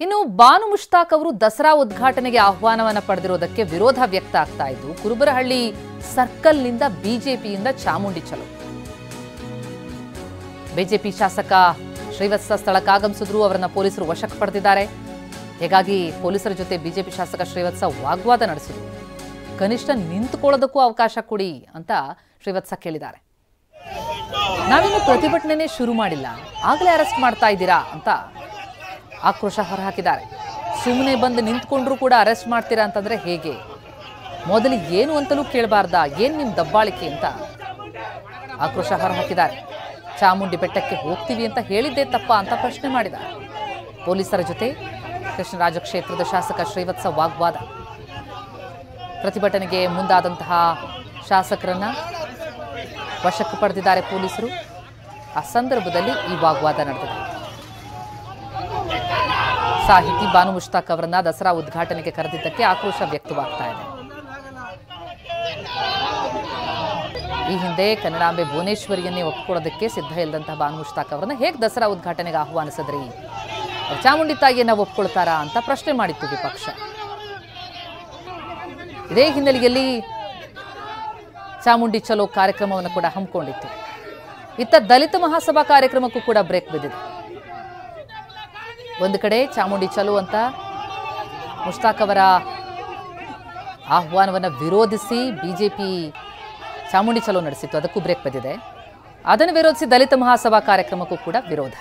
ಇನ್ನು ಬಾನು ಮುಷ್ತಾಕ್ ಅವರು ದಸರಾ ಉದ್ಘಾಟನೆಗೆ ಆಹ್ವಾನವನ್ನ ಪಡೆದಿರೋದಕ್ಕೆ ವಿರೋಧ ವ್ಯಕ್ತ ಆಗ್ತಾ ಇದ್ದು ಕುರುಬರಹಳ್ಳಿ ಸರ್ಕಲ್ನಿಂದ ಬಿಜೆಪಿಯಿಂದ ಚಾಮುಂಡಿ ಚಲೋ. ಬಿಜೆಪಿ ಶಾಸಕ ಶ್ರೀವತ್ಸ ಸ್ಥಳಕ್ಕಾಗಮಿಸಿದ್ರು, ಅವರನ್ನ ಪೊಲೀಸರು ವಶಕ್ಕೆ ಪಡೆದಿದ್ದಾರೆ. ಹೀಗಾಗಿ ಪೊಲೀಸರ ಜೊತೆ ಬಿಜೆಪಿ ಶಾಸಕ ಶ್ರೀವತ್ಸ ವಾಗ್ವಾದ ನಡೆಸಿದ್ರು. ಕನಿಷ್ಠ ನಿಂತುಕೊಳ್ಳೋದಕ್ಕೂ ಅವಕಾಶ ಕೊಡಿ ಅಂತ ಶ್ರೀವತ್ಸ ಕೇಳಿದ್ದಾರೆ. ನಾವಿನ್ನು ಪ್ರತಿಭಟನೆ ಶುರು ಮಾಡಿಲ್ಲ, ಆಗಲೇ ಅರೆಸ್ಟ್ ಮಾಡ್ತಾ ಇದ್ದೀರಾ ಅಂತ ಆಕ್ರೋಶ ಹೊರಹಾಕಿದ್ದಾರೆ. ಸುಮ್ಮನೆ ಬಂದು ನಿಂತ್ಕೊಂಡ್ರು ಕೂಡ ಅರೆಸ್ಟ್ ಮಾಡ್ತೀರಾ ಅಂತಂದ್ರೆ ಹೇಗೆ? ಮೊದಲು ಏನು ಅಂತಲೂ ಕೇಳಬಾರ್ದಾ? ಏನ್ ನಿಮ್ ದಬ್ಬಾಳಿಕೆ ಅಂತ ಆಕ್ರೋಶ ಹೊರಹಾಕಿದ್ದಾರೆ. ಚಾಮುಂಡಿ ಬೆಟ್ಟಕ್ಕೆ ಹೋಗ್ತೀವಿ ಅಂತ ಹೇಳಿದ್ದೇ ತಪ್ಪ ಅಂತ ಪ್ರಶ್ನೆ ಮಾಡಿದ್ದಾರೆ. ಪೊಲೀಸರ ಜೊತೆ ಕೃಷ್ಣರಾಜ ಕ್ಷೇತ್ರದ ಶಾಸಕ ಶ್ರೀವತ್ಸ ವಾಗ್ವಾದ. ಪ್ರತಿಭಟನೆಗೆ ಮುಂದಾದಂತಹ ಶಾಸಕರನ್ನ ವಶಕ್ಕೆ ಪಡೆದಿದ್ದಾರೆ ಪೊಲೀಸರು. ಆ ಸಂದರ್ಭದಲ್ಲಿ ಈ ವಾಗ್ವಾದ ನಡೆದಿದೆ. ಸಾಹಿತಿ ಬಾನು ಮುಷ್ತಾಕ್ ಅವರನ್ನ ದಸರಾ ಉದ್ಘಾಟನೆಗೆ ಕರೆದಿದ್ದಕ್ಕೆ ಆಕ್ರೋಶ ವ್ಯಕ್ತವಾಗ್ತಾ ಇದೆ. ಈ ಹಿಂದೆ ಕನ್ನಡಾಂಬೆ ಭುವನೇಶ್ವರಿಯನ್ನೇ ಒಪ್ಪಿಕೊಳ್ಳೋದಕ್ಕೆ ಸಿದ್ಧ ಇಲ್ಲದಂತಹ ಬಾನು ಮುಷ್ತಾಕ್ ಅವರನ್ನ ಹೇಗೆ ದಸರಾ ಉದ್ಘಾಟನೆಗೆ ಆಹ್ವಾನಿಸಿದ್ರಿ? ಚಾಮುಂಡಿ ತಾಯಿಯನ್ನ ಒಪ್ಕೊಳ್ತಾರಾ ಅಂತ ಪ್ರಶ್ನೆ ಮಾಡಿತ್ತು ವಿಪಕ್ಷ. ಇದೇ ಹಿನ್ನೆಲೆಯಲ್ಲಿ ಚಾಮುಂಡಿ ಚಲೋ ಕಾರ್ಯಕ್ರಮವನ್ನು ಕೂಡ ಹಮ್ಮಿಕೊಂಡಿತ್ತು. ಇತ್ತ ದಲಿತ ಮಹಾಸಭಾ ಕಾರ್ಯಕ್ರಮಕ್ಕೂ ಕೂಡ ಬ್ರೇಕ್ ಬಿದ್ದಿದೆ. ಒಂದು ಕಡೆ ಚಾಮುಂಡಿ ಚಲೋ ಅಂತ ಮುಷ್ತಾಕ್ ಅವರ ಆಹ್ವಾನವನ್ನು ವಿರೋಧಿಸಿ ಬಿಜೆಪಿ ಚಾಮುಂಡಿ ಚಲೋ ನಡೆಸಿತ್ತು, ಅದಕ್ಕೂ ಬ್ರೇಕ್ ಬಿದ್ದಿದೆ. ಅದನ್ನು ವಿರೋಧಿಸಿ ದಲಿತ ಮಹಾಸಭಾ ಕಾರ್ಯಕ್ರಮಕ್ಕೂ ಕೂಡ ವಿರೋಧ.